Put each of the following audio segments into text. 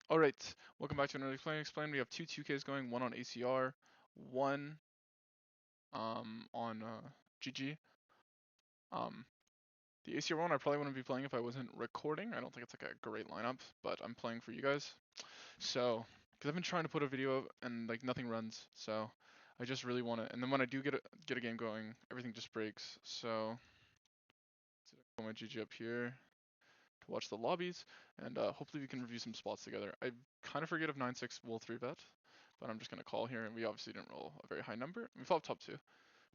Alright, welcome back to another Explain. We have two 2Ks going, one on ACR, one on GG. Um, the ACR one I probably wouldn't be playing if I wasn't recording. I don't think it's like a great lineup, but I'm playing for you guys. So, because I've been trying to put a video up and like nothing runs, so I just really want to. And then when I do get a game going, everything just breaks. So, put my GG up here to watch the lobbies, and hopefully we can review some spots together. I kind of forget if 9-6 will 3-bet, but I'm just going to call here, and we obviously didn't roll a very high number. We flop top 2.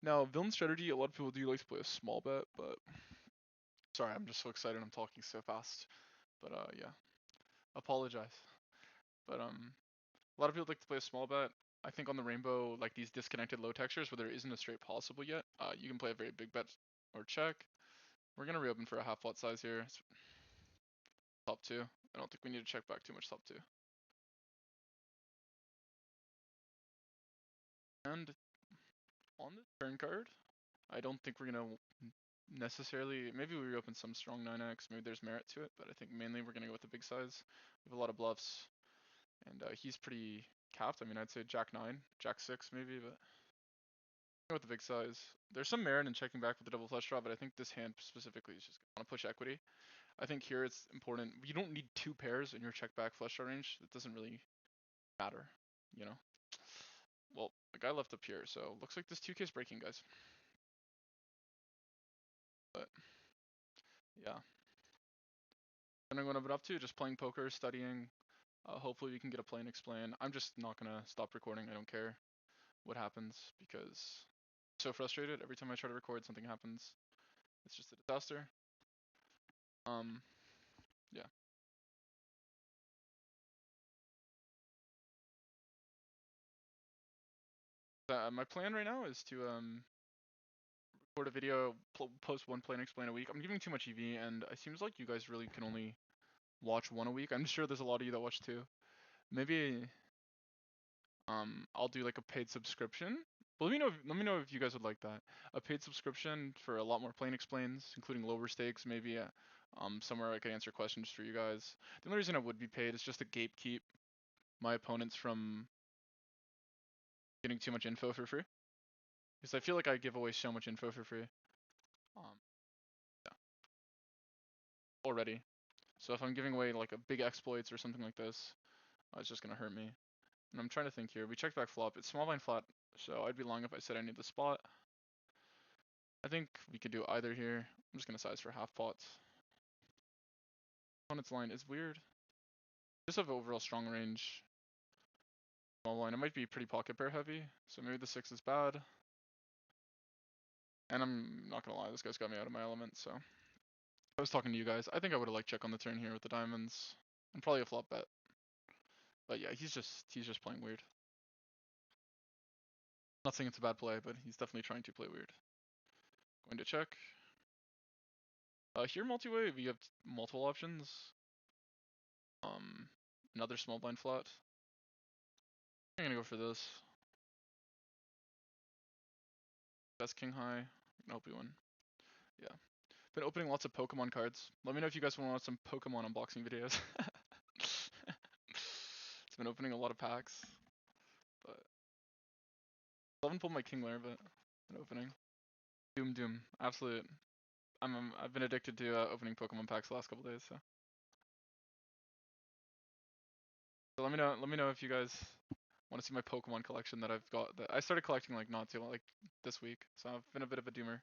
Now, villain strategy, a lot of people do like to play a small bet, but sorry, I'm just so excited I'm talking so fast. But yeah, apologize. But a lot of people like to play a small bet. I think on the rainbow, like these disconnected low textures where there isn't a straight possible yet, you can play a very big bet or check. We're going to reopen for a half pot size here. Top 2. I don't think we need to check back too much top 2. And on the turn card, I don't think we're gonna necessarily. Maybe we reopen some strong 9x. Maybe there's merit to it, but I think mainly we're gonna go with the big size. We have a lot of bluffs, and he's pretty capped. I mean, I'd say Jack 9, Jack 6 maybe, but go with the big size. There's some merit in checking back with the double flush draw, but I think this hand specifically is just gonna push equity. I think here it's important. You don't need two pairs in your check back flush draw range. It doesn't really matter, you know. Well, the guy left up here, so looks like this 2K is breaking, guys. But yeah. I don't know what I've been up to, just playing poker, studying. Hopefully we can get a play and explain. I'm just not gonna stop recording. I don't care what happens because I'm so frustrated. Every time I try to record, something happens. It's just a disaster. Yeah. My plan right now is to record a video, post one play and explain a week. I'm giving too much EV, and it seems like you guys really can only watch one a week. I'm sure there's a lot of you that watch two. Maybe I'll do like a paid subscription. But let me know if you guys would like that. A paid subscription for a lot more plain explains, including lower stakes, maybe somewhere I could answer questions for you guys. The only reason I would be paid is just to gatekeep my opponents from getting too much info for free. Because I feel like I give away so much info for free. Um, yeah, already. So if I'm giving away like a big exploits or something like this, it's just gonna hurt me. And I'm trying to think here. We checked back flop. It's small blind flat, so I'd be lying if I said I need the spot. I think we could do either here. I'm just gonna size for half pots. Opponent's line is weird. Just have overall strong range. Small line. It might be pretty pocket pair heavy, so maybe the 6 is bad. And I'm not gonna lie, this guy's got me out of my element, so. I was talking to you guys. I think I would have liked check on the turn here with the diamonds. And probably a flop bet. But yeah, he's just playing weird. Not saying it's a bad play, but he's definitely trying to play weird. Going to check. Here multi-way, we have multiple options. Another small blind flat. I'm gonna go for this. Best king high. I hope we win. Yeah. Been opening lots of Pokemon cards. Let me know if you guys want to watch some Pokemon unboxing videos. It's been opening a lot of packs, but I haven't pulled my King Lair, but been opening. Doom. Absolute. I've been addicted to opening Pokemon packs the last couple days, so. So let me know if you guys want to see my Pokemon collection that I've got. That I started collecting like not too long, like this week, so I've been a bit of a doomer.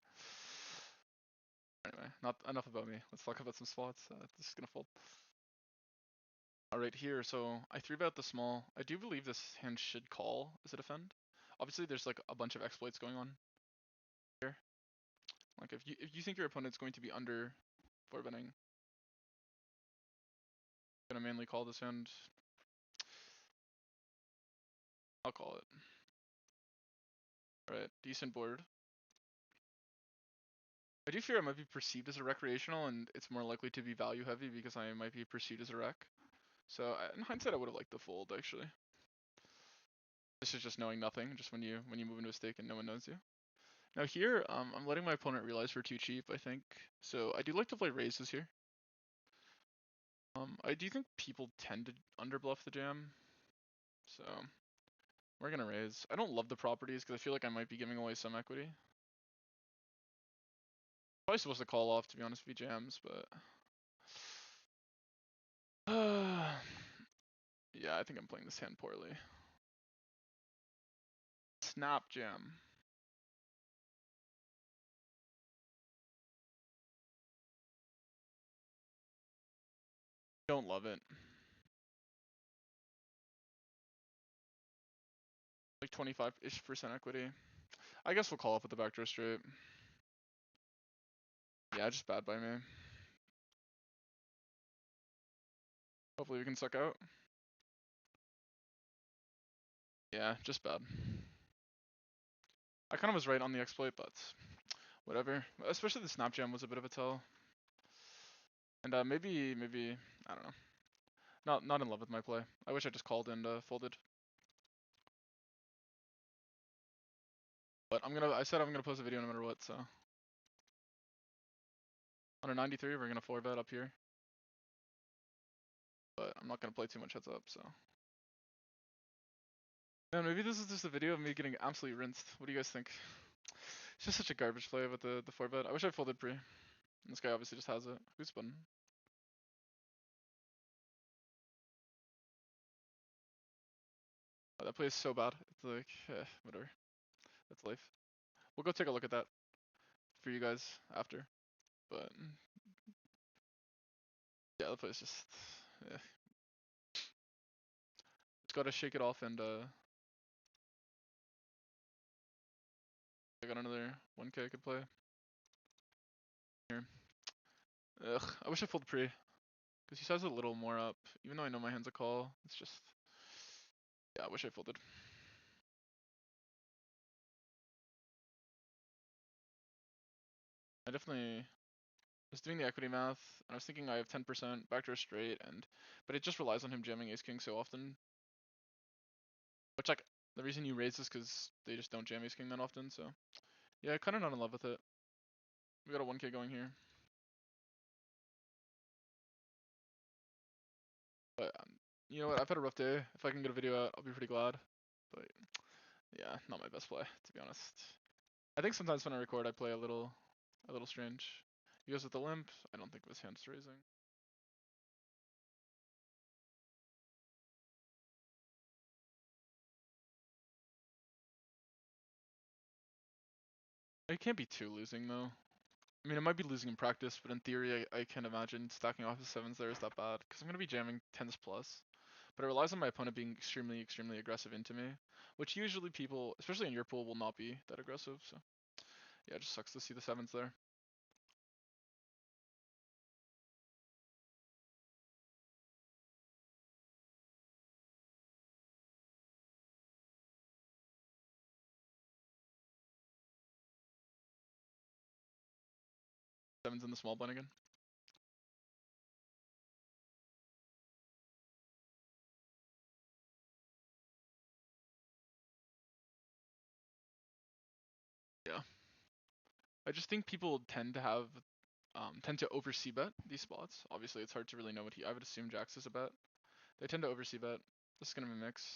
Anyway, not enough about me. Let's talk about some spots. This is gonna fold. Alright here, so I 3-bet the small. I do believe this hand should call as a defend. Obviously there's like a bunch of exploits going on here. Like if you think your opponent's going to be under 4-betting, gonna mainly call this hand. I'll call it. Alright, decent board. I do fear I might be perceived as a recreational, and it's more likely to be value heavy because I might be perceived as a rec. So in hindsight, I would have liked the fold actually. This is just knowing nothing, just when you move into a stake and no one knows you. Now here, I'm letting my opponent realize we're too cheap, I think. So I do like to play raises here. I do think people tend to underbluff the jam, so we're gonna raise. I don't love the properties because I feel like I might be giving away some equity. Probably supposed to call off, to be honest, if he jams, but yeah, I think I'm playing this hand poorly. Snap jam. Don't love it. Like 25-ish% equity. I guess we'll call off with the backdoor straight. Yeah, just bad by me. Hopefully we can suck out. Yeah, just bad. I kind of was right on the exploit, but whatever. Especially the snap jam was a bit of a tell. And maybe, I don't know. Not in love with my play. I wish I just called and folded. But I said I'm gonna post a video no matter what, so. Under 93, we're gonna 4-bet up here. But I'm not gonna play too much heads up, so. Man, maybe this is just a video of me getting absolutely rinsed. What do you guys think? It's just such a garbage play with the 4-bet. I wish I folded pre. And this guy obviously just has it. Who's button? Oh, that play is so bad. It's like, whatever. That's life. We'll go take a look at that for you guys after. But yeah, the play is just, just gotta shake it off and I got another 1k I could play. Here. Ugh, I wish I folded pre. Because he size a little more up. Even though I know my hand's a call, it's just, yeah, I wish I folded. I definitely was doing the equity math, and I was thinking I have 10% backdoor straight, but it just relies on him jamming ace king so often. Which, like, the reason you raise is because they just don't jam ace king that often, so. Yeah, kind of not in love with it. We got a 1k going here. But, you know what, I've had a rough day. If I can get a video out, I'll be pretty glad. But, yeah, not my best play, to be honest. I think sometimes when I record, I play a little strange. He goes with the limp. I don't think his hand's raising. It can't be too losing though. I mean, it might be losing in practice, but in theory, I can't imagine stacking off the sevens there is that bad. Because I'm going to be jamming 10s plus. But it relies on my opponent being extremely, extremely aggressive into me. Which usually people, especially in your pool, will not be that aggressive. So yeah, it just sucks to see the sevens there. Sevens in the small blind again. Yeah. I just think people tend to oversee bet these spots. Obviously, it's hard to really know what I would assume Jax is a bet. They tend to oversee bet. This is gonna be a mix.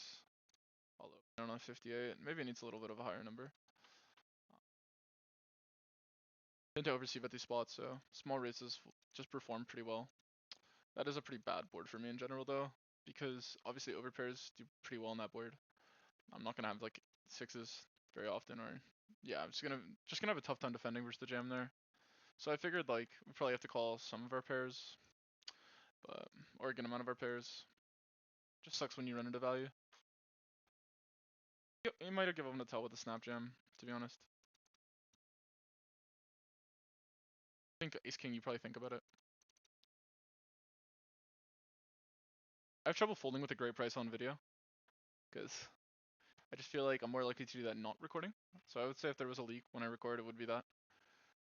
Although I don't know, 58. Maybe it needs a little bit of a higher number. Tend to oversee bet these spots, so small raises just perform pretty well. That is a pretty bad board for me in general though, because obviously overpairs do pretty well on that board. I'm not gonna have like sixes very often, or yeah, I'm just gonna have a tough time defending versus the jam there. So I figured like we probably have to call some of our pairs, but or a good amount of our pairs. Just sucks when you run into value. You might have given him the tell with the snap jam, to be honest. I think ace king, you probably think about it. I have trouble folding with a great price on video, because I just feel like I'm more likely to do that not recording. So I would say if there was a leak when I record, it would be that.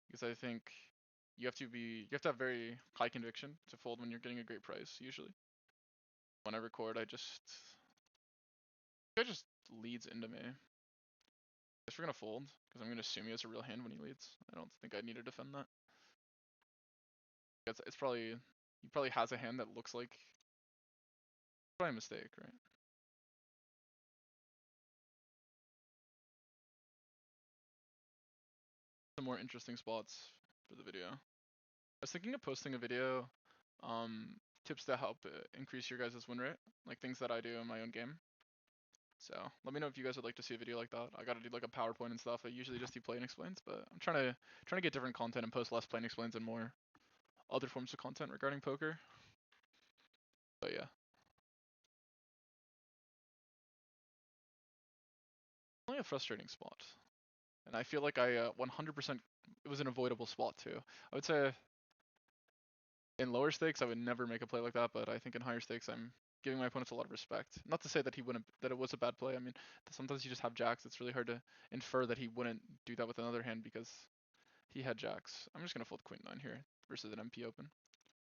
Because I think you have to have very high conviction to fold when you're getting a great price, usually. When I record, it just leads into me. I guess we're gonna fold, because I'm gonna assume he has a real hand when he leads. I don't think I need to defend that. It's probably he probably has a hand that looks like probably a mistake, right? Some more interesting spots for the video. I was thinking of posting a video, tips to help increase your guys' win rate, like things that I do in my own game. So let me know if you guys would like to see a video like that. I gotta do like a PowerPoint and stuff. I usually just do play and explains, but I'm trying to get different content and post less play and explains and more other forms of content regarding poker. But yeah, only a frustrating spot, and I feel like I 100% it was an avoidable spot too. I would say in lower stakes I would never make a play like that, but I think in higher stakes I'm giving my opponents a lot of respect. Not to say that he wouldn't, that it was a bad play. I mean, sometimes you just have jacks. It's really hard to infer that he wouldn't do that with another hand because he had jacks. I'm just gonna fold queen 9 here versus an MP open.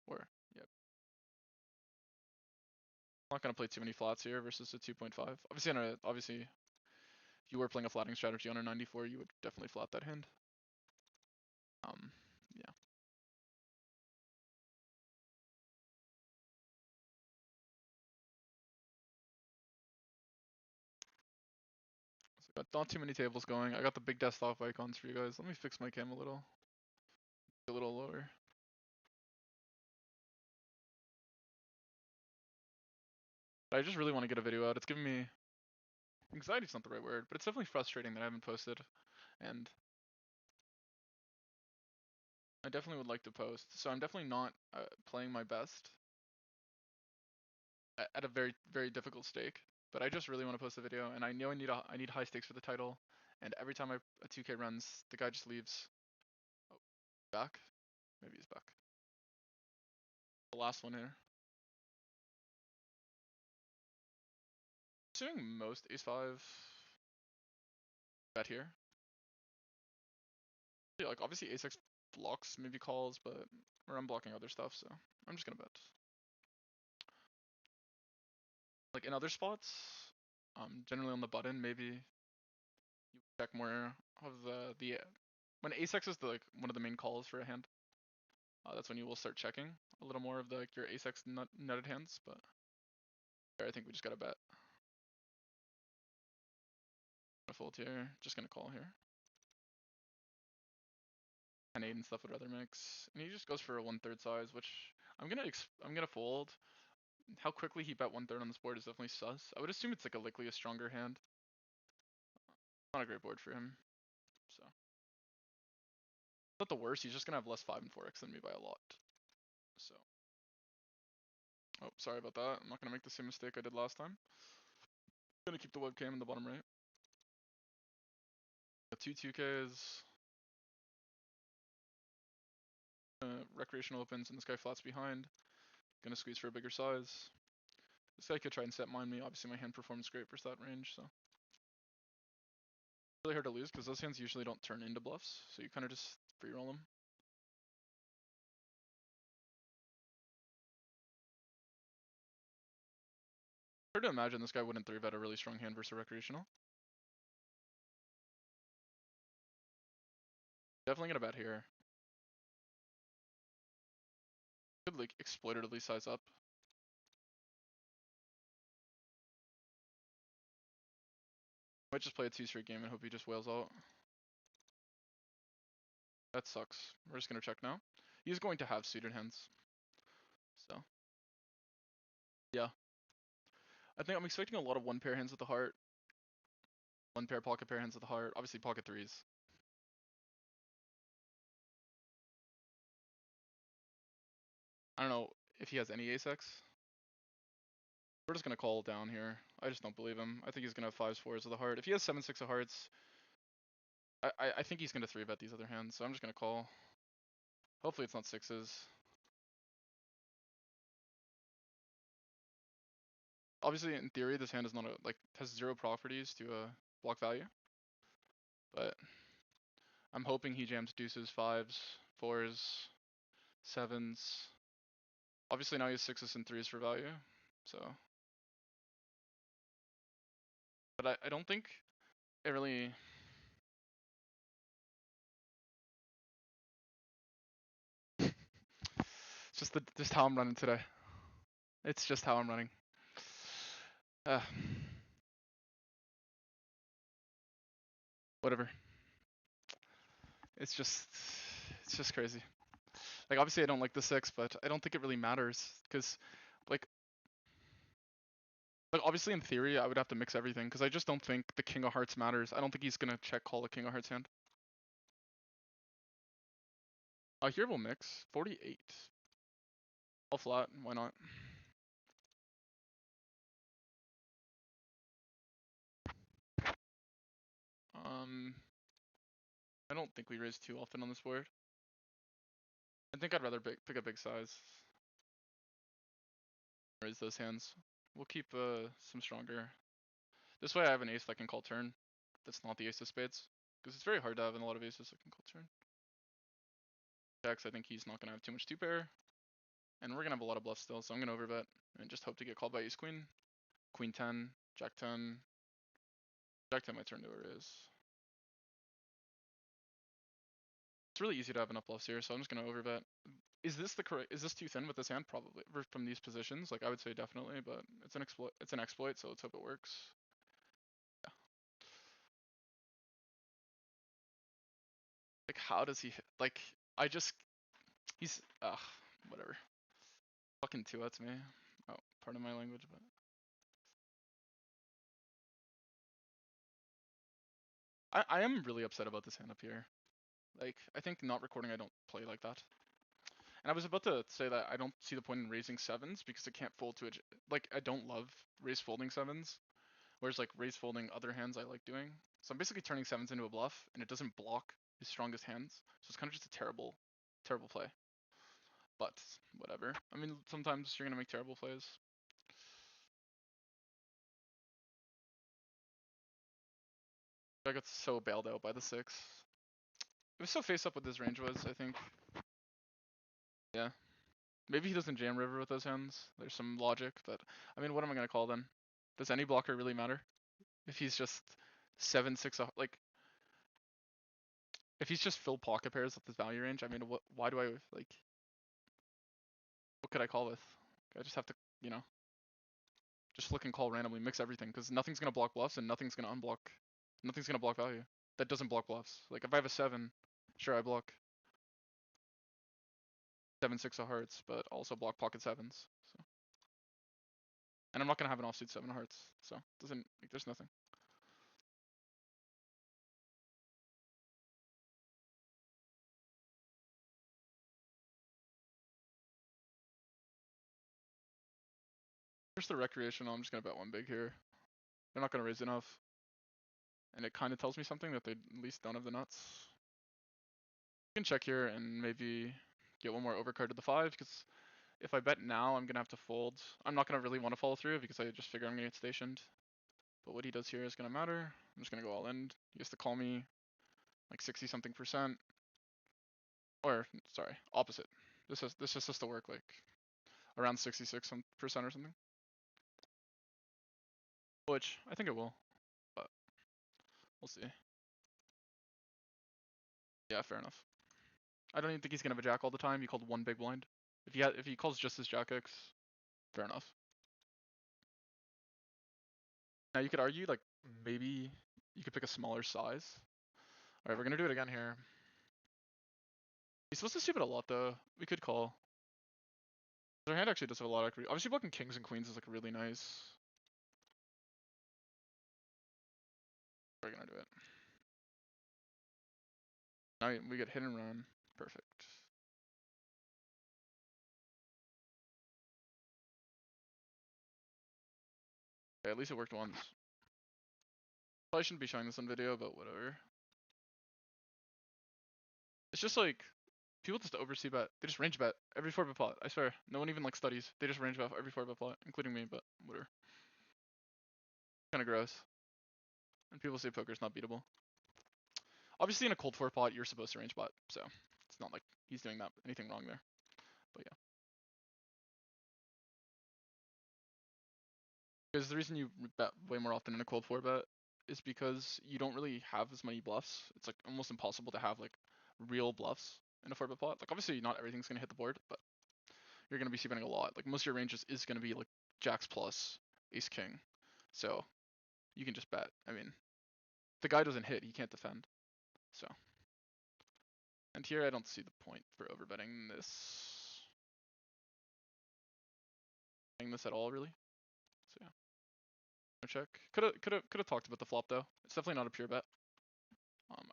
Or yep. I'm not gonna play too many flats here versus a 2.5. Obviously, if you were playing a flatting strategy on a 94, you would definitely flat that hand. Yeah. So got not too many tables going. I got the big desktop icons for you guys. Let me fix my cam a little lower. But I just really want to get a video out. It's giving me anxiety's not the right word, but it's definitely frustrating that I haven't posted. And I definitely would like to post. So I'm definitely not playing my best at a very, very difficult stake. But I just really want to post a video, and I know I need high stakes for the title. And every time a 2K runs, the guy just leaves. Oh, back? Maybe he's back. The last one here. Assuming most ace-5 bet here. Yeah, like obviously ace-x blocks maybe calls, but or I'm blocking other stuff, so I'm just gonna bet. Like in other spots, generally on the button, maybe you check more of the when ace-x is the like one of the main calls for a hand. That's when you will start checking a little more of the like, your ace-x nutted hands, but I think we just gotta bet. Gonna fold here, just gonna call here. 10-8 and stuff would rather mix, and he just goes for a 1/3 size, which I'm gonna fold. How quickly he bet 1/3 on this board is definitely sus. I would assume it's like a likely a stronger hand. Not a great board for him, so. Not the worst, he's just gonna have less 5 and 4x than me by a lot. So. Oh, sorry about that. I'm not gonna make the same mistake I did last time. Gonna keep the webcam in the bottom right. Got two 2Ks. Recreational opens and this guy flats behind. Gonna squeeze for a bigger size. This guy could try and set mine me. Obviously my hand performs great versus that range, so. Really hard to lose because those hands usually don't turn into bluffs, so you kind of just free roll them. Hard to imagine this guy wouldn't 3-bet a really strong hand versus a recreational. Definitely gonna bet here. Could like exploitatively size up. Might just play a 2 straight game and hope he just whales out. That sucks. We're just gonna check now. He's going to have suited hands. So. Yeah. I think I'm expecting a lot of 1-pair hands with the heart. 1-pair pocket pair hands with the heart. Obviously pocket threes. I don't know if he has any ace-x. We're just gonna call down here. I just don't believe him. I think he's gonna have 5s, 4s with the heart. If he has 7-6 of hearts, I think he's gonna 3-bet these other hands, so I'm just gonna call. Hopefully it's not 6s. Obviously, in theory, this hand is not has 0 properties to block value. But I'm hoping he jams deuces, 5s, 4s, 7s. Obviously now he has 6s and 3s for value. So. But I don't think it really. just how I'm running today. It's just how I'm running. Whatever. It's just crazy. Like obviously I don't like the 6, but I don't think it really matters because like obviously in theory I would have to mix everything because I just don't think the king of hearts matters. I don't think he's gonna check call a king of hearts hand. Here we'll mix 48. All flat. Why not? I don't think we raise too often on this board. I think I'd rather pick a big size. Raise those hands. We'll keep some stronger. This way I have an ace that can call turn. That's not the ace of spades. Because it's very hard to have a lot of aces that can call turn. Jacks, I think he's not going to have too much two pair. And we're going to have a lot of bluffs still, so I'm going to overbet. And just hope to get called by ace queen. Queen 10, jack 10. Jack 10 might turn to a raise. It's really easy to have enough bluffs here, so I'm just going to overbet. Is this too thin with this hand? Probably. From these positions, like I would say definitely, but it's an exploit, so let's hope it works. Yeah. Like how does he like he's whatever. Fucking two outs me. Oh, pardon my language, but I am really upset about this hand up here. Like I think not recording I don't play like that. And I was about to say that I don't see the point in raising sevens because it can't fold to it. Like I don't love raise folding sevens, whereas like raise folding other hands I like doing. So I'm basically turning sevens into a bluff, and it doesn't block his strongest hands. So it's kind of just a terrible play. But whatever. I mean, sometimes you're gonna make terrible plays. I got so bailed out by the 6. It was so face up what his range was, I think. Yeah. Maybe he doesn't jam river with those hands. There's some logic, but I mean, what am I gonna call then? Does any blocker really matter? If he's just 7-6, like, if he's just fill pocket pairs with his value range, I mean, why do I, like, what could I call with? I just have to, you know, just look and call randomly, mix everything, because nothing's gonna block bluffs and nothing's gonna block value. That doesn't block bluffs. Like, if I have a 7, sure, I block 7-6 of hearts, but also block pocket 7s. So. And I'm not gonna have an offsuit 7 of hearts, so doesn't, like, there's nothing. Here's the recreational, I'm just gonna bet one big here. They're not gonna raise enough. And it kind of tells me something that they at least don't have the nuts. I can check here and maybe get one more overcard to the 5, because if I bet now, I'm gonna have to fold. I'm not gonna really want to follow through because I just figure I'm gonna get stationed. But what he does here is gonna matter. I'm just gonna go all in. He has to call me like 60 something percent. Or sorry, opposite. This just has to work like around 66% or something. Which I think it will, but we'll see. Yeah, fair enough. I don't even think he's gonna have a jack all the time. He called one big blind. If he calls just his jack X, fair enough. Now you could argue like maybe you could pick a smaller size. All right, we're gonna do it again here. He's supposed to stupid a lot though. We could call. Our hand actually does have a lot of equity. Obviously blocking kings and queens is like really nice. We're gonna do it. Now we get hit and run. Perfect. Okay, at least it worked once. Probably shouldn't be showing this on video, but whatever. It's just like people just oversee bet. They just range bet every 4-bet plot. I swear, no one even like studies. They just range bet every 4-bet plot, including me. But whatever. Kind of gross. And people say poker's not beatable. Obviously, in a cold 4 pot, you're supposed to range bet, so it's not like he's doing that anything wrong there. But yeah. Because the reason you bet way more often in a cold 4 bet is because you don't really have as many bluffs. It's like almost impossible to have like real bluffs in a 4-bet plot. Like obviously not everything's gonna hit the board, but you're gonna be c-betting a lot. Like most of your ranges is gonna be like jacks plus ace king, so you can just bet. I mean, if the guy doesn't hit, he can't defend. So, and here I don't see the point for overbetting this, at all really. So yeah, no check. Could have talked about the flop though. It's definitely not a pure bet.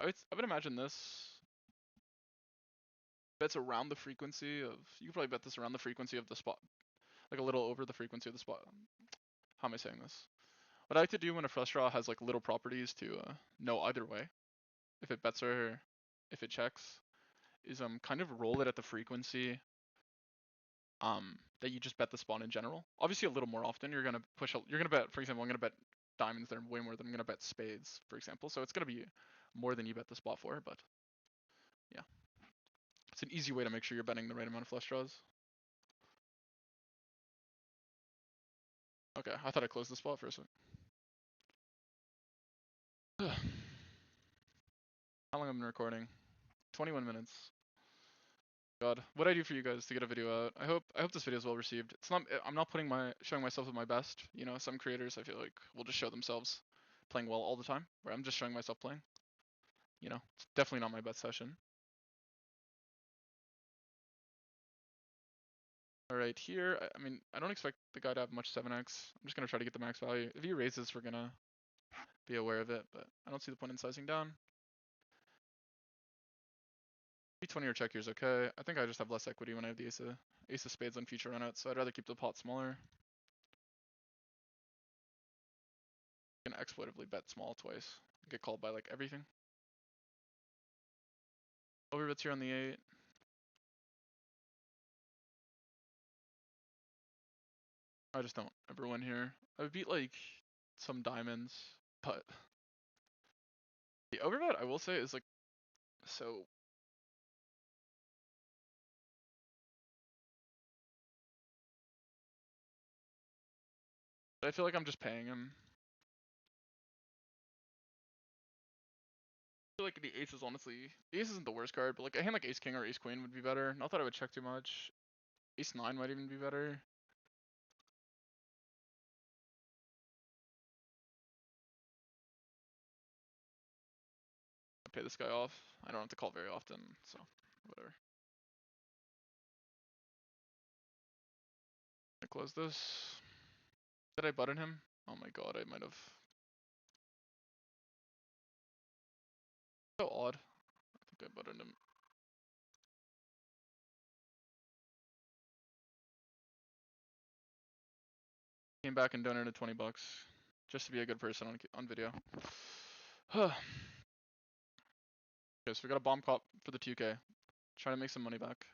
I would imagine this bets around the frequency of. You could probably bet this around the frequency of the spot, like a little over the frequency of the spot. How am I saying this? What I like to do when a flush draw has like little properties to know either way, if it bets or if it checks, is kind of roll it at the frequency that you just bet the spot in general. Obviously a little more often. You're gonna bet, for example, I'm gonna bet diamonds there way more than I'm gonna bet spades, for example. So it's gonna be more than you bet the spot for, but yeah. It's an easy way to make sure you're betting the right amount of flush draws. Okay, I thought I closed the spot for a second. How long have I been recording? 21 minutes. God, what I do for you guys to get a video out. I hope this video is well received. I'm not showing myself at my best. You know, some creators I feel like will just show themselves playing well all the time, where I'm just showing myself playing. You know, it's definitely not my best session. All right, here, I mean, I don't expect the guy to have much 7x. I'm just gonna try to get the max value. If he raises, we're gonna be aware of it, but I don't see the point in sizing down. B20 or check here is okay. I think I just have less equity when I have the ace of spades on future runouts, so I'd rather keep the pot smaller. I'm gonna exploitively bet small twice. Get called by like everything. Overbets here on the 8. I just don't ever win here. I would beat like some diamonds, but the overbet I will say is like so. I feel like I'm just paying him. I feel like the ace is honestly, the ace isn't the worst card, but like a hand like ace king or ace queen would be better. Not that I would check too much. Ace 9 might even be better. I pay this guy off. I don't have to call very often, so whatever. I close this. Did I button him? Oh my god, I might have. So odd. I think I buttoned him. Came back and donated 20 bucks just to be a good person on video. Okay, so we got a bomb cop for the 2K. Try to make some money back.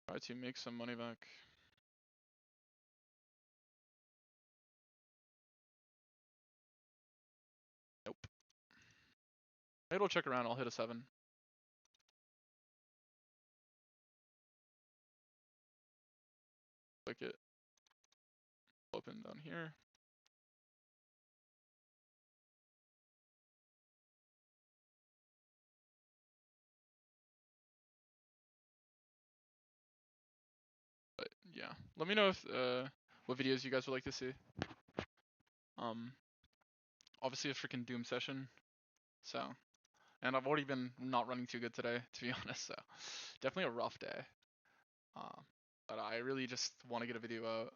Try to make some money back. Nope. Maybe we'll check around. I'll hit a 7. Click it. Open down here. But yeah, let me know if what videos you guys would like to see. Obviously a freaking Doom session. So, and I've already been not running too good today, to be honest. So, definitely a rough day. But I really just want to get a video out.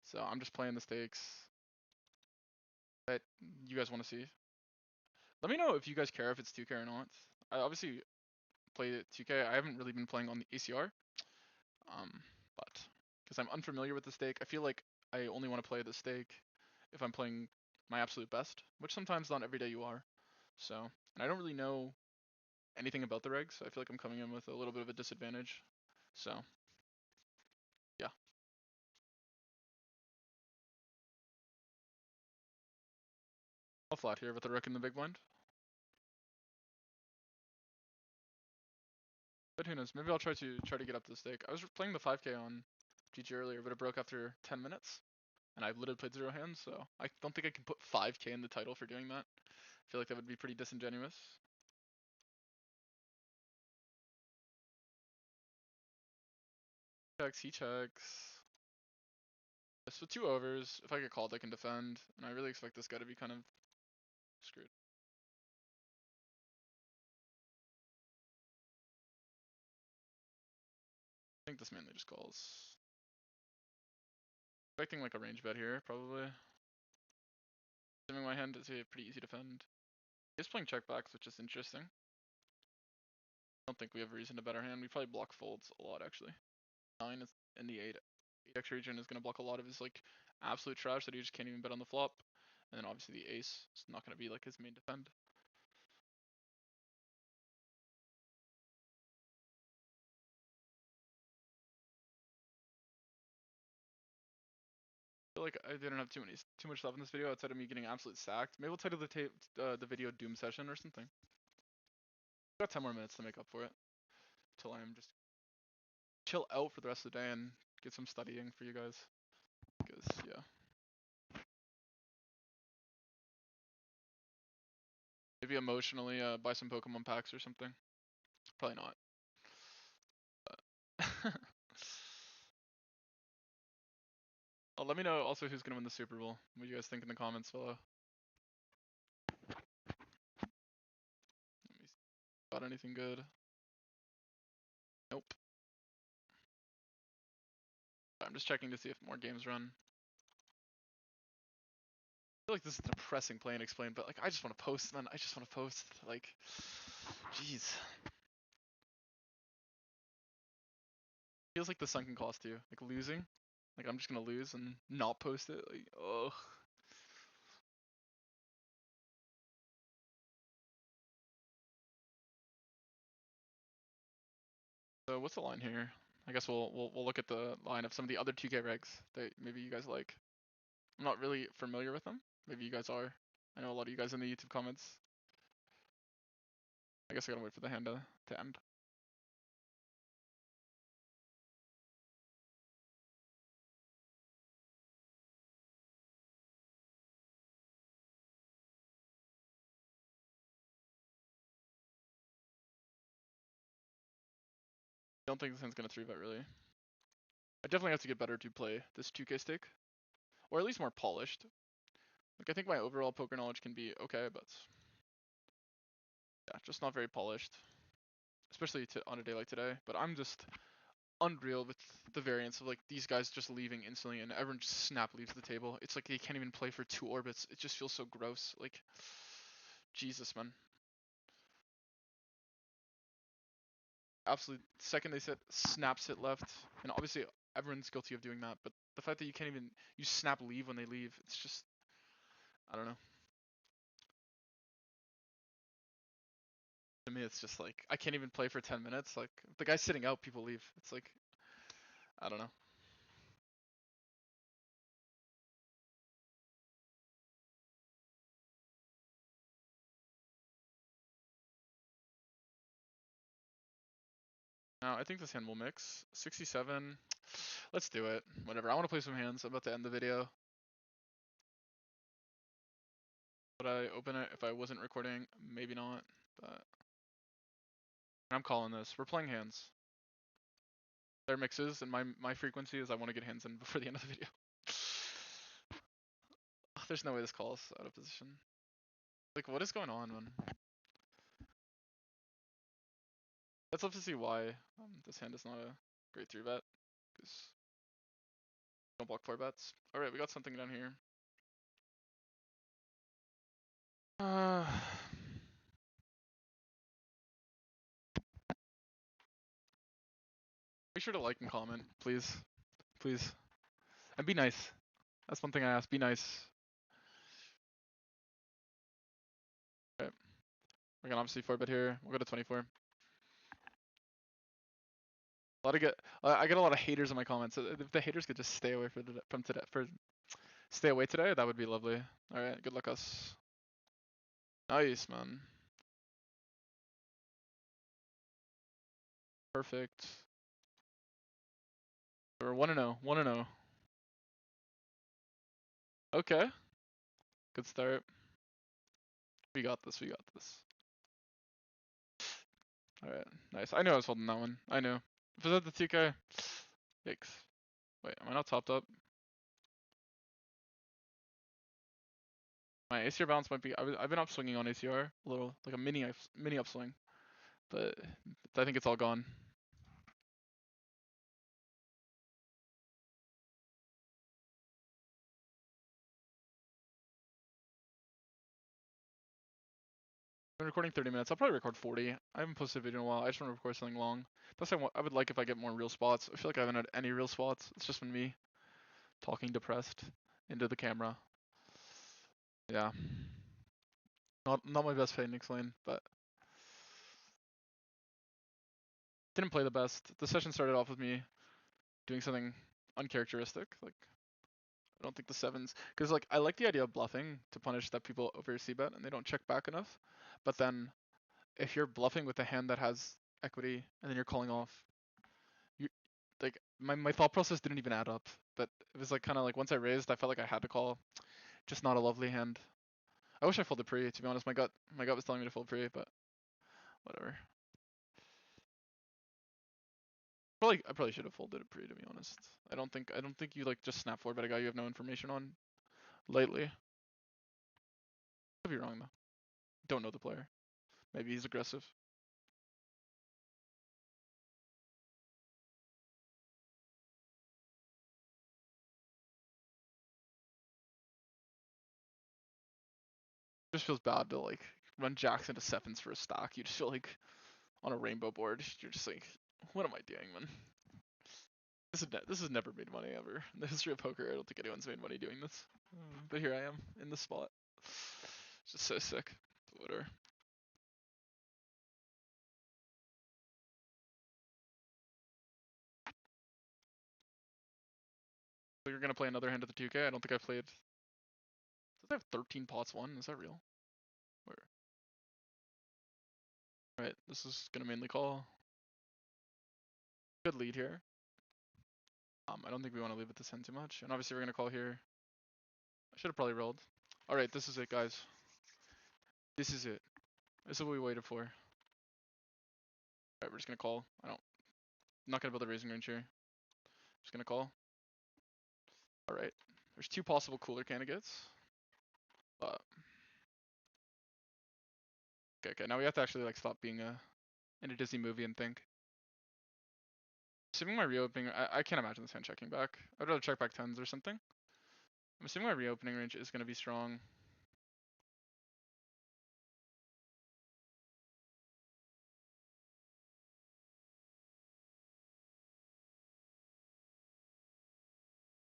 So I'm just playing the stakes that you guys want to see. Let me know if you guys care if it's 2K or not. I obviously play 2K. I haven't really been playing on the ACR. But because I'm unfamiliar with the stake, I feel like I only want to play the stake if I'm playing my absolute best, which sometimes not every day you are. So, and I don't really know anything about the regs, so I feel like I'm coming in with a little bit of a disadvantage. So, yeah. I'll flat here with the rook in the big blind. But who knows? Maybe I'll try to get up to the stake. I was playing the 5K on GG earlier, but it broke after 10 minutes, and I literally played 0 hands, so I don't think I can put 5K in the title for doing that. I feel like that would be pretty disingenuous. Checks, he checks. So 2 overs. If I get called, I can defend. And I really expect this guy to be kind of screwed. I think this mainly just calls. Expecting like a range bet here, probably. Assuming my hand is a pretty easy defend. He's playing checkbacks, which is interesting. I don't think we have a reason to bet our hand. We probably block folds a lot, actually. 9 is in the 8x region is going to block a lot of his like absolute trash that he just can't even bet on the flop. And then obviously the ace is not going to be like his main defend. I feel like I didn't have too much stuff in this video outside of me getting absolute sacked. Maybe we'll title the video Doom Session or something. Got 10 more minutes to make up for it. Till I'm just chill out for the rest of the day and get some studying for you guys. Because yeah. Maybe emotionally buy some Pokemon packs or something. Probably not. But oh, let me know also who's gonna win the Super Bowl. What do you guys think in the comments below? Let me see. Got anything good? Nope. I'm just checking to see if more games run. I feel like this is a depressing play and explain, but like I just want to post, man. I just want to post. Like, jeez. Feels like the sunken cost too. Like losing. Like I'm just gonna lose and not post it. Like, ugh. So what's the line here? I guess we'll look at the line of some of the other 2K regs that maybe you guys like. I'm not really familiar with them. Maybe you guys are. I know a lot of you guys in the YouTube comments. I guess I gotta wait for the hand to end. I don't think this hand's gonna 3-bet really. I definitely have to get better to play this 2K stake. Or at least more polished. Like I think my overall poker knowledge can be okay, but yeah, just not very polished. Especially on a day like today. But I'm just unreal with the variance of like these guys just leaving instantly and everyone just snap leaves the table. It's like they can't even play for 2 orbits. It just feels so gross. Like, Jesus, man. Absolutely, second they said snaps it left, and obviously everyone's guilty of doing that, but the fact that you can't even, you snap leave when they leave, it's just, I don't know. To me, it's just like, I can't even play for 10 minutes. Like, if the guy's sitting out, people leave. It's like, I don't know. Now, I think this hand will mix. 67. Let's do it. Whatever. I want to play some hands. I'm about to end the video. Would I open it if I wasn't recording? Maybe not, but I'm calling this. We're playing hands. Their mixes, and my frequency is I want to get hands in before the end of the video. There's no way this call's out of position. Like, what is going on, man? Let's love to see why this hand is not a great 3-bet. Because don't block 4-bets. Alright, we got something down here. Make sure to like and comment, please. Please. And be nice. That's one thing I ask. Be nice. Okay. We're gonna obviously 4-bet here. We'll go to 24. I get a lot of haters in my comments. So if the haters could just stay away from today, stay away today, that would be lovely. All right, good luck us. Nice, man. Perfect. We're 1-0. 1-0. Okay. Good start. We got this. We got this. All right. Nice. I knew I was holding that one. I knew. If it was at the 2K, Yikes. Wait, am I not topped up? My ACR balance might be. I've been upswinging on ACR a little, like a mini upswing, but I think it's all gone. I've been recording 30 minutes. I'll probably record 40. I haven't posted a video in a while. I just want to record something long. Plus, I would like if I get more real spots. I feel like I haven't had any real spots. It's just been me talking depressed into the camera. Yeah. Not my best fade Nick's lane, but didn't play the best. The session started off with me doing something uncharacteristic. Like I don't think the sevens, because like I like the idea of bluffing to punish that people over c-bet and they don't check back enough. But then if you're bluffing with a hand that has equity and then you're calling off, you like my thought process didn't even add up. But it was like kind of like once I raised, I felt like I had to call. Just not a lovely hand. I wish I folded pre. To be honest, my gut was telling me to fold pre, but whatever. I probably should have folded it pre, to be honest. I don't think you like just snap forward bet a guy you have no information on lately. Could be wrong though. Don't know the player. Maybe he's aggressive. Just feels bad to like run jacks into sevens for a stack. You just feel like on a rainbow board, you're just like, what am I doing, man? This has never made money ever in the history of poker. I don't think anyone's made money doing this. But here I am in this spot. It's just so sick. Whatever. So you're gonna play another hand at the 2K? I don't think I've played. Does I have 13 pots won? Is that real? Where? Alright, this is gonna mainly call. Good lead here. I don't think we want to leave it this hand too much. And obviously we're gonna call here. I should have probably rolled. Alright, this is it, guys. This is it. This is what we waited for. Alright, we're just gonna call. I'm not gonna build a raising range here. Just gonna call. Alright. There's two possible cooler candidates. But okay, now we have to actually like stop being in a Disney movie and think. Assuming my reopening, I can't imagine this hand checking back. I'd rather check back tens or something. I'm assuming my reopening range is gonna be strong.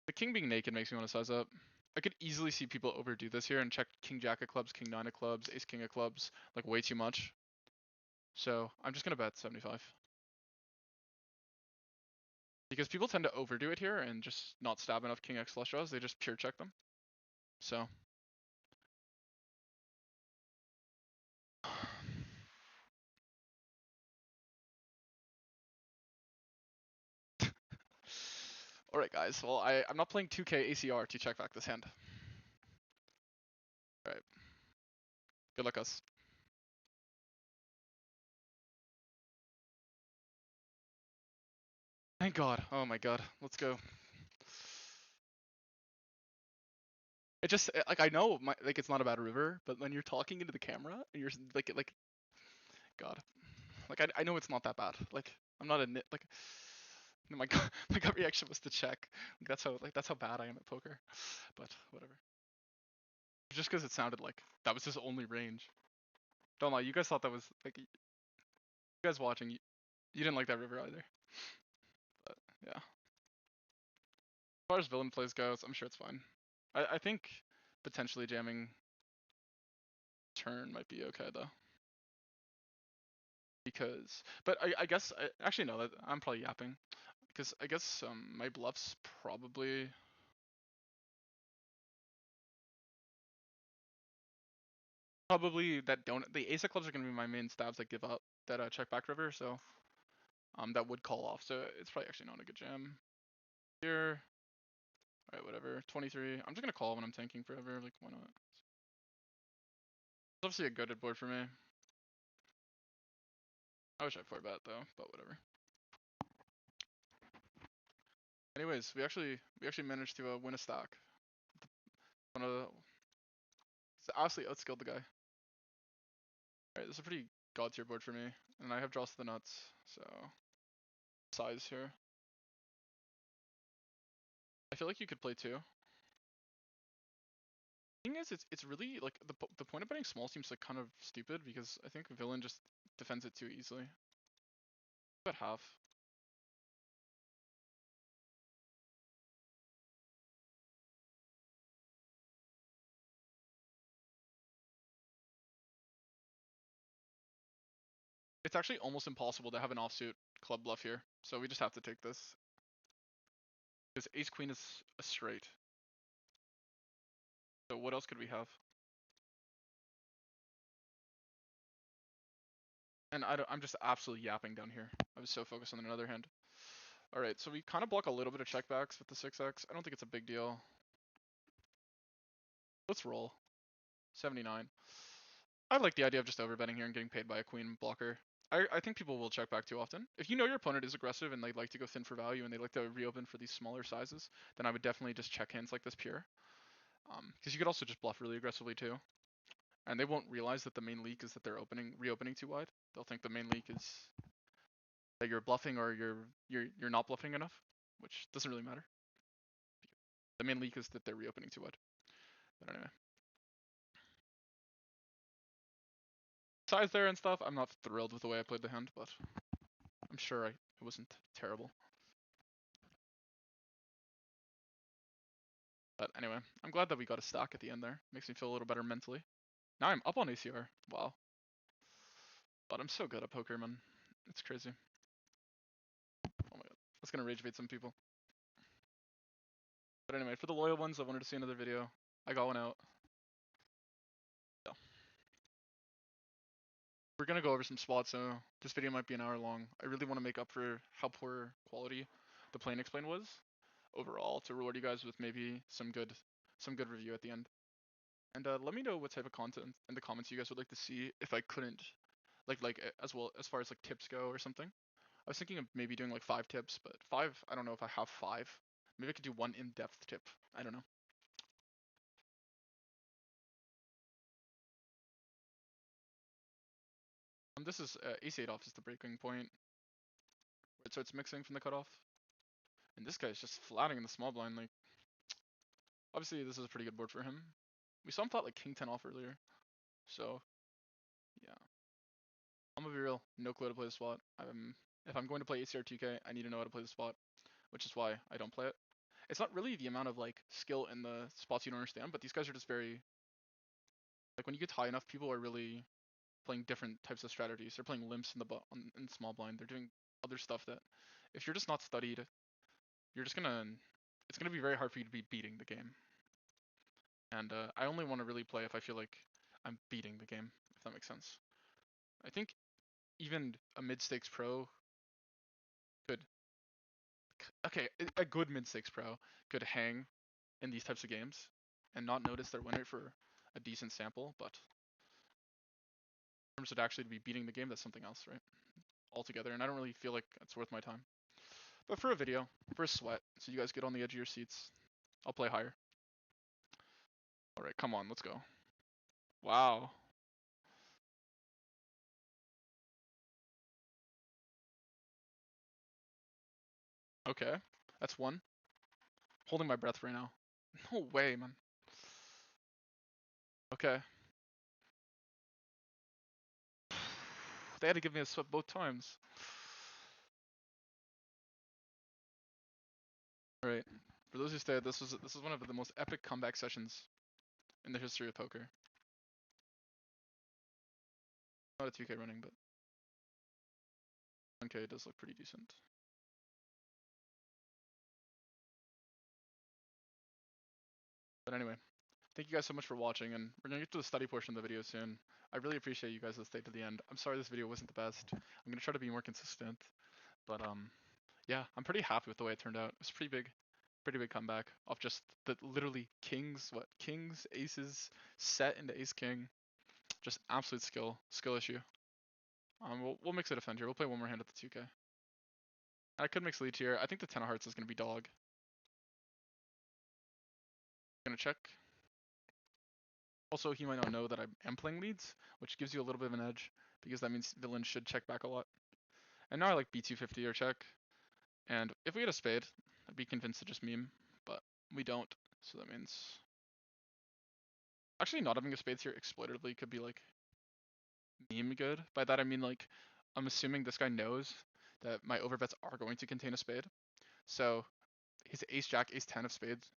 The king being naked makes me want to size up. I could easily see people overdo this here and check king jack of clubs, king nine of clubs, ace king of clubs, like way too much. So I'm just gonna bet 75. Because people tend to overdo it here and just not stab enough king x flush draws, they just pure check them. So. Alright guys, well I'm not playing 2K ACR to check back this hand. Alright. Good luck us. Thank God. Oh my god. Let's go. It just like I know like it's not a bad river, but when you're talking into the camera and you're like God, like I know it's not that bad. Like I'm not a nit. Like my my gut reaction was to check. Like, that's how bad I am at poker. But whatever. Just because it sounded like that was his only range. Don't lie. You guys thought that was like you guys watching. You didn't like that river either. But yeah. As far as villain plays goes, I'm sure it's fine. I think potentially jamming turn might be okay though. Because, but I guess actually no, I'm probably yapping. Because I guess my bluffs probably that don't the ace of clubs are gonna be my main stabs that give up that check back river, so that would call off. So it's probably actually not a good jam. Here, alright, whatever. 23. I'm just gonna call when I'm tanking forever. Like why not? It's obviously a goaded board for me. I wish I 4-bet though, but whatever. Anyways, we actually managed to win a stack. One of the, it's absolutely outskilled the guy. Alright, this is a pretty god tier board for me, and I have draws to the nuts, so size here. I feel like you could play two. Thing is, it's really like the point of betting small seems like kind of stupid because I think villain just defends it too easily. About half. It's actually almost impossible to have an offsuit club bluff here, so we just have to take this. Because ace queen is a straight. So what else could we have? And I'm just absolutely yapping down here. I was so focused on another hand. Alright, so we kind of block a little bit of checkbacks with the 6x. I don't think it's a big deal. Let's roll. 79. I like the idea of just overbetting here and getting paid by a queen blocker. I think people will check back too often. If you know your opponent is aggressive and they like to go thin for value and they like to reopen for these smaller sizes, then I would definitely just check hands like this pure. Because you could also just bluff really aggressively too. And they won't realize that the main leak is that they're reopening too wide. They'll think the main leak is that you're bluffing or you're not bluffing enough, which doesn't really matter. The main leak is that they're reopening too wide. But anyway. Size there and stuff, I'm not thrilled with the way I played the hand, but I'm sure it wasn't terrible. But anyway, I'm glad that we got a stack at the end there. Makes me feel a little better mentally. Now I'm up on ACR. Wow. But I'm so good at poker, man. It's crazy. Oh my god. That's gonna rage bait some people. But anyway, for the loyal ones that wanted to see another video, I got one out. So. We're gonna go over some spots, so this video might be an hour long. I really want to make up for how poor quality the plain explain was overall to reward you guys with maybe some good review at the end. And let me know what type of content in the comments you guys would like to see if I couldn't as well as far as like tips go or something. I was thinking of maybe doing like 5 tips, but 5, I don't know if I have 5. Maybe I could do one in-depth tip. I don't know. This is ace 8 off is the breaking point where it starts mixing from the cutoff. And this guy's just flatting in the small blind. Like, obviously this is a pretty good board for him. We saw him flat like king 10 off earlier. So, yeah. I'm gonna be real, no clue how to play the spot. If I'm going to play ACR 2K, I need to know how to play the spot, which is why I don't play it. It's not really the amount of like skill in the spots you don't understand, but these guys are just very like when you get high enough, people are really playing different types of strategies. They're playing limps in in small blind. They're doing other stuff that if you're just not studied, you're just gonna it's gonna be very hard for you to be beating the game. And I only want to really play if I feel like I'm beating the game, if that makes sense. I think even a mid-stakes pro could, okay, a good mid-stakes pro could hang in these types of games and not notice their win rate for a decent sample, but in terms of actually to be beating the game, that's something else, right? Altogether, and I don't really feel like it's worth my time. But for a video, for a sweat, so you guys get on the edge of your seats, I'll play higher. Alright, come on, let's go. Wow. Okay, that's one. Holding my breath right now. No way, man. Okay. They had to give me a sweat both times. Alright. For those who stayed, this is one of the most epic comeback sessions in the history of poker. Not a 2K running, but 1K does look pretty decent. But anyway, thank you guys so much for watching, and we're gonna get to the study portion of the video soon. I really appreciate you guys that stayed to the end. I'm sorry this video wasn't the best. I'm gonna try to be more consistent, but yeah, I'm pretty happy with the way it turned out. It's pretty big comeback off just the literally kings, aces, set into ace king, just absolute skill issue. We'll mix it a defend here. We'll play one more hand at the 2K. I could mix lead here. I think the 10 of hearts is gonna be dog. Gonna check. Also, he might not know that I am playing leads, which gives you a little bit of an edge, because that means villain should check back a lot. And now I like B250 or check. And if we had a spade, I'd be convinced to just meme, but we don't. So that means actually not having a spades here exploitatively could be like meme good. By that I mean like I'm assuming this guy knows that my overbets are going to contain a spade. So his ace jack, ace 10 of spades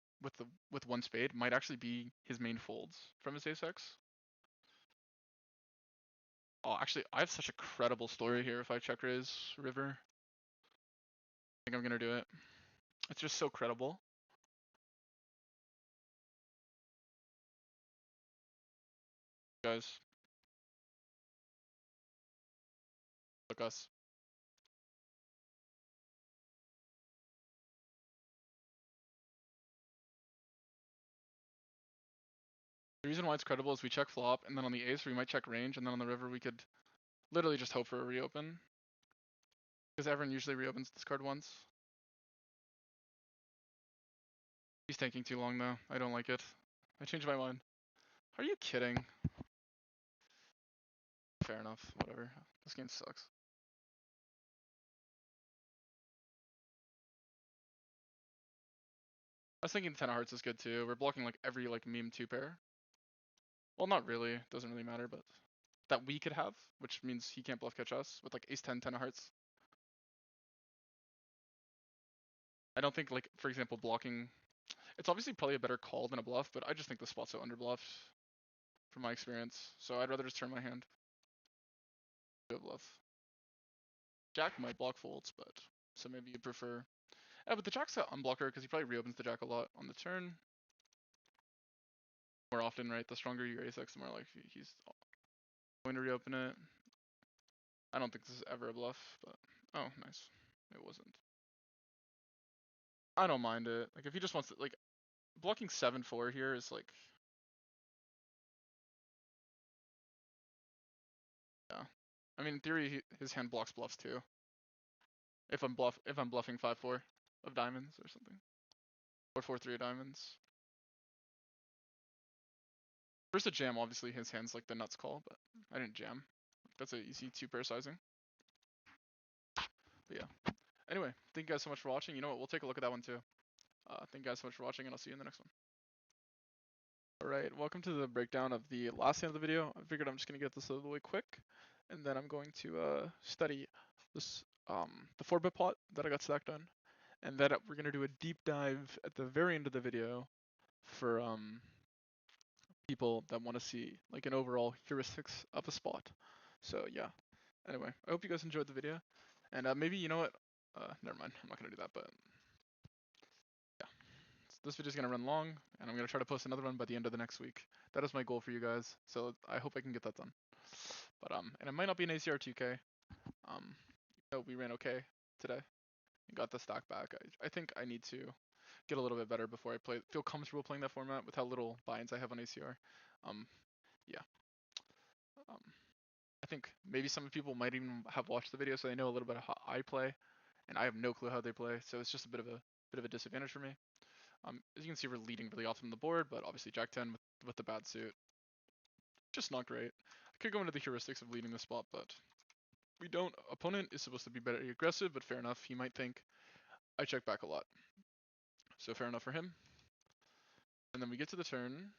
with one spade might actually be his main folds from his ace x. Oh, actually, I have such a credible story here if I check raise river. I think I'm gonna do it. It's just so credible. Guys, look us. The reason why it's credible is we check flop, and then on the ace we might check range, and then on the river we could literally just hope for a reopen. Because everyone usually reopens this card once. He's taking too long though. I don't like it. I changed my mind. Are you kidding? Fair enough. Whatever. This game sucks. I was thinking 10 of hearts is good too. We're blocking like every like meme 2 pair. Well, not really. Doesn't really matter, but that we could have, which means he can't bluff catch us with like ace 10, 10 of hearts. I don't think like, for example, blocking. It's obviously probably a better call than a bluff, but I just think the spot's so underbluffed from my experience. So I'd rather just turn my hand. Do a bluff. Jack might block folds, but so maybe you prefer. Yeah, but the jack's an unblocker because he probably reopens the jack a lot on the turn. More often, right? The stronger your ace x, the more likely he's going to reopen it. I don't think this is ever a bluff, but oh, nice. It wasn't. I don't mind it. Like if he just wants to, like blocking 7-4 here is like, yeah. I mean, in theory, his hand blocks bluffs too. If I'm bluffing 5-4 of diamonds or something, or 4-3 of diamonds. First a jam, obviously his hand's like the nuts call, but I didn't jam. That's an easy 2-pair sizing. But yeah. Anyway, thank you guys so much for watching. You know what? We'll take a look at that one too. Thank you guys so much for watching, and I'll see you in the next one. Alright, welcome to the breakdown of the last hand of the video. I figured I'm just going to get this out of the way quick, and then I'm going to study this the 4-bit pot that I got stacked on, and then we're going to do a deep dive at the very end of the video for people that want to see like an overall heuristics of a spot. So yeah, anyway, I hope you guys enjoyed the video, and maybe, you know what, never mind, I'm not going to do that, but yeah. This video's gonna run long, and I'm gonna try to post another one by the end of the next week. That is my goal for you guys, so I hope I can get that done. But and it might not be an ACR 2K. We ran okay today and got the stack back. I think I need to get a little bit better before I feel comfortable playing that format with how little buy-ins I have on ACR. Yeah. Um, I think maybe some people might even have watched the video, so they know a little bit of how I play, and I have no clue how they play. So it's just a bit of a disadvantage for me. As you can see, we're leading really often on the board, but obviously Jack 10 with the bad suit, just not great. I could go into the heuristics of leading the spot, but we don't. Opponent is supposed to be better aggressive, but fair enough. He might think I check back a lot, so fair enough for him. And then we get to the turn,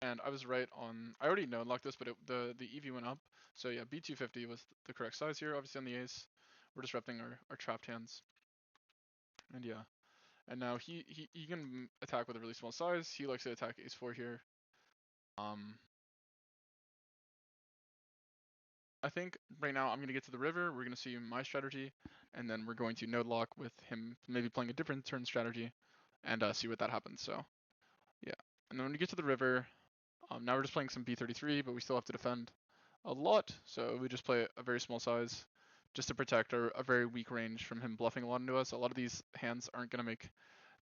and I was right on. I already know unlocked this, but the EV went up. So yeah, B250 was the correct size here. Obviously on the ace, we're disrupting our trapped hands, and yeah. And now he can attack with a really small size. He likes to attack ace 4 here. I think right now I'm going to get to the river, we're going to see my strategy, and then we're going to node lock with him maybe playing a different turn strategy, and see what that happens. So yeah, and then when we get to the river, now we're just playing some B33, but we still have to defend a lot, so we just play a very small size just to protect a very weak range from him bluffing a lot into us. A lot of these hands aren't going to make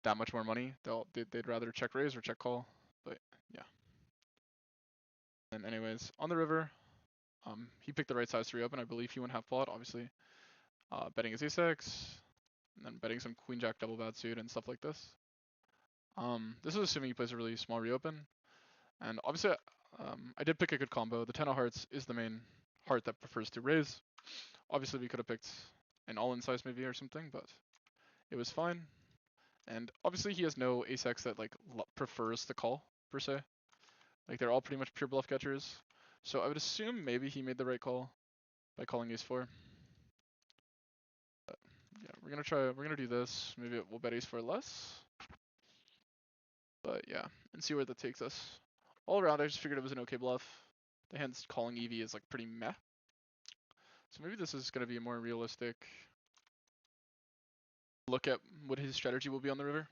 that much more money. They'd rather check raise or check call, but yeah. And anyways, on the river, he picked the right size to reopen. I believe he went half pot, obviously. Betting his ace-x, and then betting some queen-jack double bad suit and stuff like this. This is assuming he plays a really small reopen, and obviously, I did pick a good combo. The 10 of hearts is the main heart that prefers to raise. Obviously, we could have picked an all-in size maybe or something, but it was fine. And obviously, he has no ace-x that like prefers to call per se. Like they're all pretty much pure bluff catchers. So I would assume maybe he made the right call by calling ace-4. But yeah, we're gonna do this. Maybe we'll bet ace-4 less. But yeah, and see where that takes us. All around, I just figured it was an okay bluff. The hand's calling EV is like pretty meh. So maybe this is gonna be a more realistic look at what his strategy will be on the river.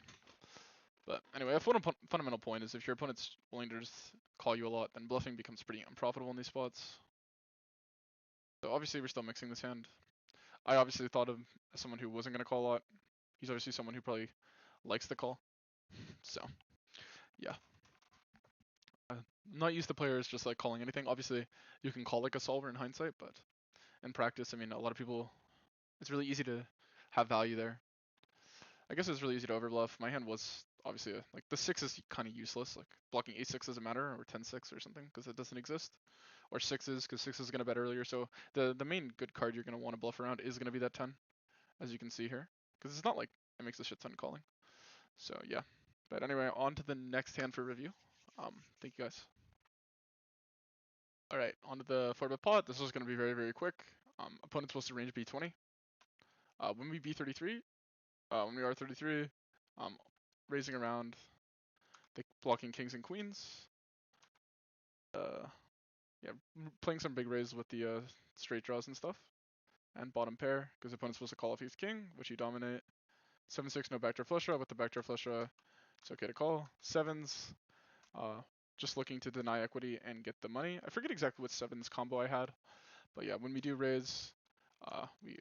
But anyway, a fundamental point is if your opponent's willing to just call you a lot, then bluffing becomes pretty unprofitable in these spots. So obviously we're still mixing this hand. I obviously thought of him as someone who wasn't going to call a lot. He's obviously someone who probably likes the call. So yeah. I'm not used to players just like calling anything. Obviously you can call like a solver in hindsight, but in practice, I mean, a lot of people, it's really easy to have value there. I guess it's really easy to overbluff. My hand was obviously like the 6 is kind of useless. Like blocking a6 doesn't matter, or 10-6 or something because it doesn't exist. Or 6s because 6 is going to bet earlier. So the main good card you're going to want to bluff around is going to be that 10, as you can see here, because it's not like it makes a shit ton calling. So yeah. But anyway, on to the next hand for review. Thank you guys. All right, on to the 4-bet pot. This is going to be very, very quick. Opponent's supposed to range B20. When we B33, when we are 33, raising around, the blocking kings and queens. Yeah, playing some big raises with the straight draws and stuff. And bottom pair, because the opponent's supposed to call if he's king, which you dominate. 7-6, no backdoor flush draw. With the backdoor flush draw, it's okay to call. 7s, just looking to deny equity and get the money. I forget exactly what 7s combo I had, but yeah, when we do raise, we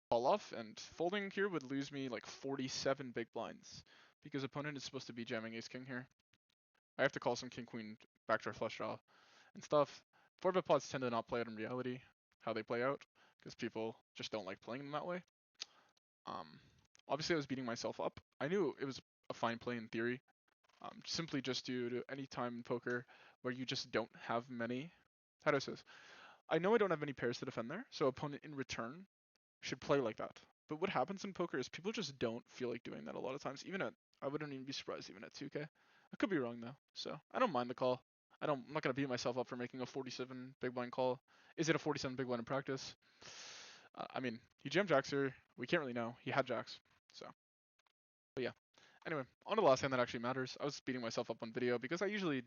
fall off, and folding here would lose me like 47 big blinds, because opponent is supposed to be jamming ace-king here. I have to call some king-queen backdoor flush draw and stuff. 4-bet pots tend to not play out in reality, how they play out, because people just don't like playing them that way. Obviously I was beating myself up. I knew it was a fine play in theory, simply just due to any time in poker where you just don't have many. How do I say this? I know I don't have any pairs to defend there, so opponent in return should play like that. But what happens in poker is people just don't feel like doing that a lot of times. Even at, I wouldn't even be surprised even at 2K. I could be wrong though, so I don't mind the call. I'm not gonna beat myself up for making a 47 big blind call. Is it a 47 big blind in practice? I mean, he jammed jacks here. We can't really know. He had jacks, so. But yeah. Anyway, on to the last hand that actually matters. I was beating myself up on video because I usually,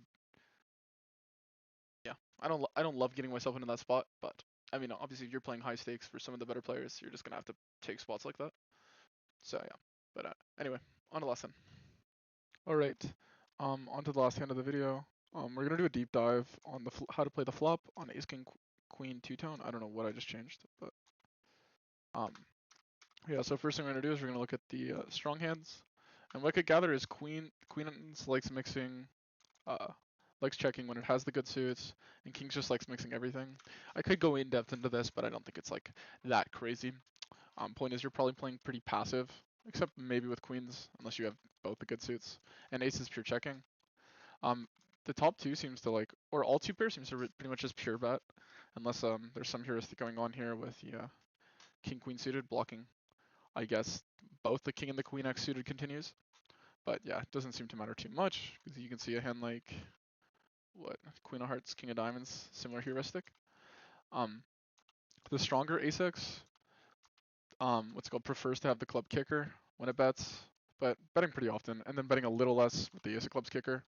yeah, I don't love getting myself into that spot. But I mean, obviously, if you're playing high stakes for some of the better players, you're just gonna have to take spots like that. So yeah. But anyway, on to the last hand. All right. On to the last hand of the video. We're gonna do a deep dive on the how to play the flop on Ace King Queen two-tone. I don't know what I just changed, but yeah. So first thing we're gonna do is we're gonna look at the strong hands, and what I could gather is Queens likes mixing, uh, likes checking when it has the good suits, and Kings just likes mixing everything. I could go in depth into this, but I don't think it's like that crazy. Point is you're probably playing pretty passive, except maybe with Queens, unless you have both the good suits, and Ace is pure checking. The top two seems to like, or all two pairs seems to pretty much just pure bet, unless there's some heuristic going on here with the King Queen suited blocking. I guess both the King and the Queen X suited continues, but yeah, it doesn't seem to matter too much because you can see a hand like what Queen of Hearts, King of Diamonds, similar heuristic. Um, the stronger Ace-X, what's it called, prefers to have the club kicker when it bets, but betting pretty often, and then betting a little less with the Ace of Clubs kicker.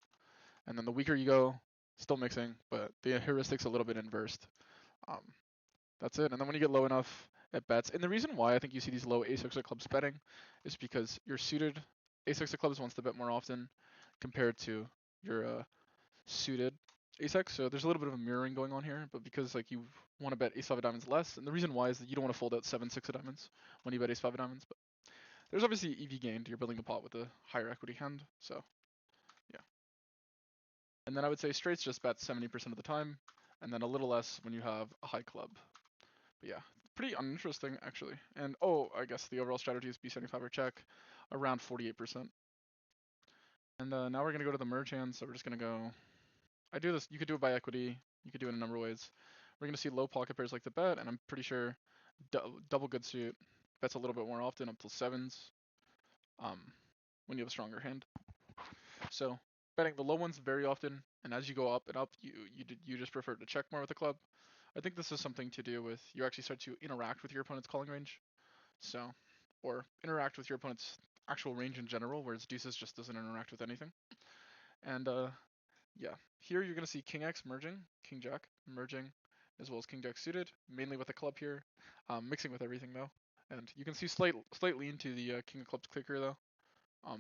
And then the weaker you go, still mixing, but the heuristic's a little bit inversed. Um, that's it. And then when you get low enough, it bets. And the reason why I think you see these low ace-x of clubs betting is because your suited ace-x of clubs wants to bet more often compared to your suited ace-x. So there's a little bit of a mirroring going on here, but because like you want to bet ace-5 of diamonds less, and the reason why is that you don't want to fold out 7-6 of diamonds when you bet ace-5 of diamonds. But there's obviously EV gained. You're building the pot with a higher equity hand, so yeah. And then I would say straights just bet 70% of the time, and then a little less when you have a high club. But yeah, pretty uninteresting actually. And oh, I guess the overall strategy is B75 or check, around 48%. And now we're gonna go to the merge hand, so we're just gonna go. I do this. You could do it by equity. You could do it in a number of ways. We're gonna see low pocket pairs like the bet, and I'm pretty sure double good suit bets a little bit more often, up till sevens. When you have a stronger hand. So betting the low ones very often, and as you go up and up, you just prefer to check more with the club. I think this is something to do with you actually start to interact with your opponent's calling range. So, or interact with your opponent's actual range in general, whereas deuces just doesn't interact with anything. And yeah, here you're gonna see king x merging, king jack merging, as well as king jack suited, mainly with a club here, mixing with everything though. And you can see slightly into the king of clubs clicker though.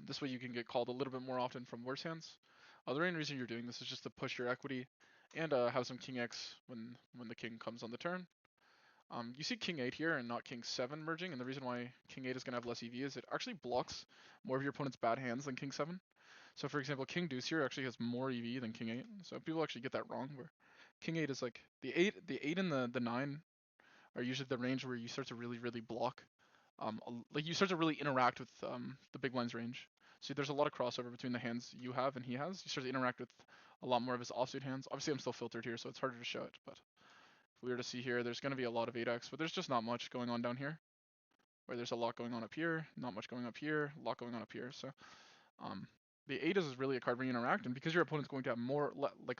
This way you can get called a little bit more often from worse hands. The main reason you're doing this is just to push your equity and have some king x when the king comes on the turn. You see king 8 here and not king 7 merging, and the reason why king 8 is going to have less EV is it actually blocks more of your opponent's bad hands than king 7. So for example, king deuce here actually has more EV than king 8, so people actually get that wrong, where king 8 is like, the 8 and the 9 are usually the range where you start to really block. Like you start to really interact with the big blind's range. So there's a lot of crossover between the hands you have and he has. You start to interact with a lot more of his offsuit hands. Obviously I'm still filtered here, so it's harder to show it, but if we were to see here, there's going to be a lot of 8x, but there's just not much going on down here. Where there's a lot going on up here, not much going up here, a lot going on up here. So the 8 is really a card where you interact, and because your opponent's going to have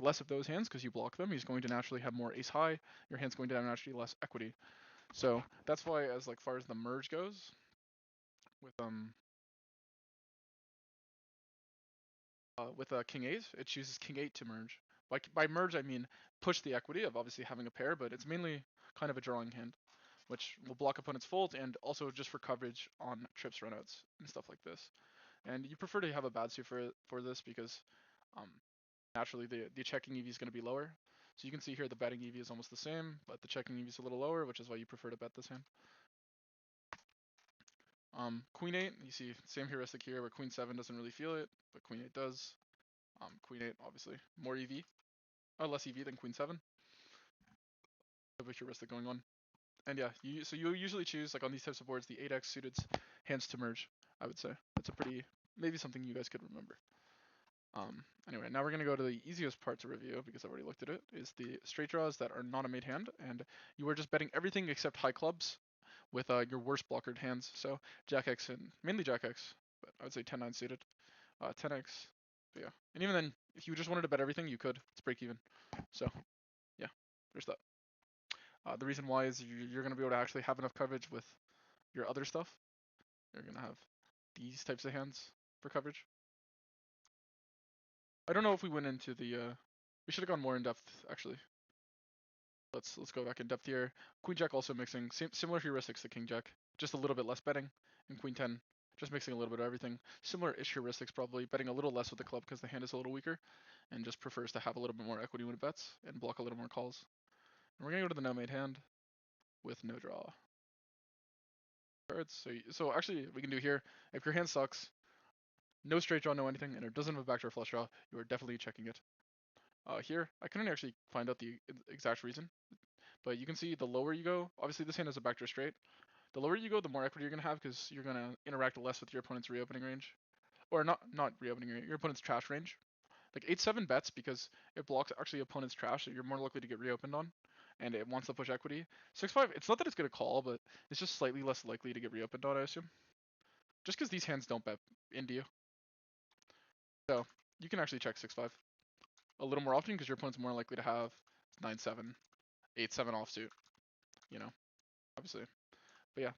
less of those hands because you block them, he's going to naturally have more ace high. Your hand's going to have naturally less equity. So that's why, as like far as the merge goes, with king 8, it chooses king 8 to merge. By merge, I mean push the equity of obviously having a pair, but it's mainly kind of a drawing hand, which will block opponent's folds and also just for coverage on trips, runouts, and stuff like this. And you prefer to have a bad suit for this because um, naturally the checking EV is going to be lower. So you can see here the betting EV is almost the same, but the checking EV is a little lower, which is why you prefer to bet this hand. Queen 8, you see same heuristic here where queen 7 doesn't really feel it, but queen 8 does. Queen 8 obviously more EV, less EV than queen 7. A heuristic going on. And yeah, so you usually choose, like on these types of boards, the 8x suited hands to merge, I would say. That's a pretty, maybe something you guys could remember. Anyway, now we're going to go to the easiest part to review, because I've already looked at it, is the straight draws that are not a made hand, and you are just betting everything except high clubs with your worst blockered hands. So Jack X and mainly Jack X, but I would say 10-9 suited, 10x, but yeah. And even then, if you just wanted to bet everything, you could. It's break even. So yeah, there's that. The reason why is you're going to be able to actually have enough coverage with your other stuff. You're going to have these types of hands for coverage. I don't know if we went into the, we should have gone more in depth actually. Let's go back in depth here. Queen Jack also mixing, similar heuristics to King Jack, just a little bit less betting. And Queen 10, just mixing a little bit of everything. Similar-ish heuristics probably, betting a little less with the club because the hand is a little weaker, and just prefers to have a little bit more equity when it bets and block a little more calls. And we're gonna go to the no-made hand with no draw cards. So actually, we can do here, if your hand sucks, no straight draw, no anything, and it doesn't have a backdoor flush draw, you are definitely checking it. Here, I couldn't actually find out the exact reason, but you can see the lower you go, obviously this hand has a backdoor straight. The lower you go, the more equity you're going to have because you're going to interact less with your opponent's reopening range. Or not reopening range, your opponent's trash range. Like 8-7 bets because it blocks actually opponent's trash that you're more likely to get reopened on. And it wants to push equity. 6-5, it's not that it's going to call, but it's just slightly less likely to get reopened on, I assume. Just because these hands don't bet into you. So you can actually check 6-5 a little more often because your opponent's more likely to have 9-7, 8-7 offsuit. You know, obviously. But yeah.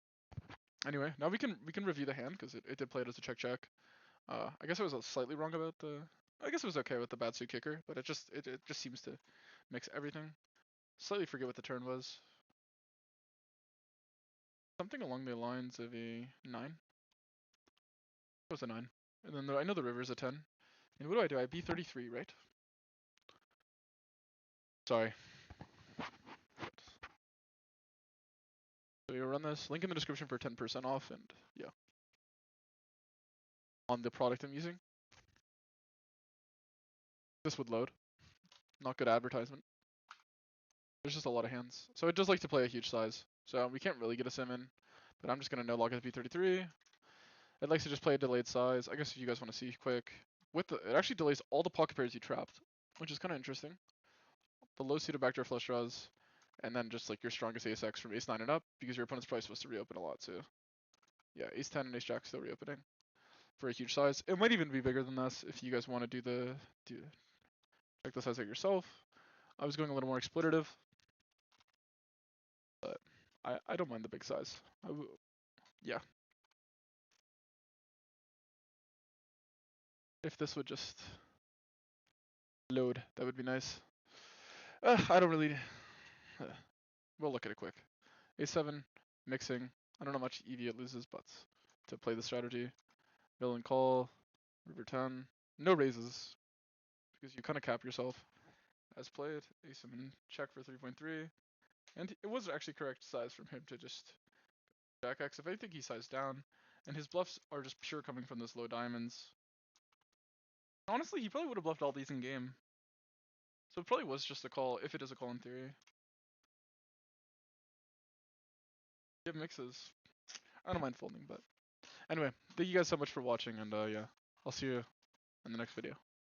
Anyway, now we can review the hand because it did play it as a check. I guess I was slightly wrong about the. I guess it was okay with the bad suit kicker, but it just seems to mix everything. Slightly forget what the turn was. Something along the lines of a 9. It was a 9. And then I know the river is a 10. And what do? I B33, right? Sorry. So you run this. Link in the description for 10% off, and yeah. On the product I'm using. This would load. Not good advertisement. There's just a lot of hands. So it does like to play a huge size. So we can't really get a sim in. But I'm just going to no log at B33. It likes to just play a delayed size. I guess if you guys want to see quick it actually delays all the pocket pairs you trapped, which is kind of interesting. The low suited backdoor flush draws, and then just like your strongest ace X from ace 9 and up, because your opponent's probably supposed to reopen a lot too. Yeah, ace 10 and ace jack still reopening for a huge size. It might even be bigger than this if you guys want to check the size out yourself. I was going a little more exploitative, but I don't mind the big size. Yeah. If this would just load, that would be nice. I don't really. We'll look at it quick. A7 mixing. I don't know how much EV it loses, but to play the strategy, villain call, river 10, no raises because you kind of cap yourself. As played, A7 check for 3.3, and it was actually correct size from him to just jack X. If anything, he sized down, and his bluffs are just pure coming from those low diamonds. Honestly, he probably would have bluffed all these in game. So it probably was just a call, if it is a call in theory. You have mixes. I don't mind folding, but anyway, thank you guys so much for watching, and yeah, I'll see you in the next video.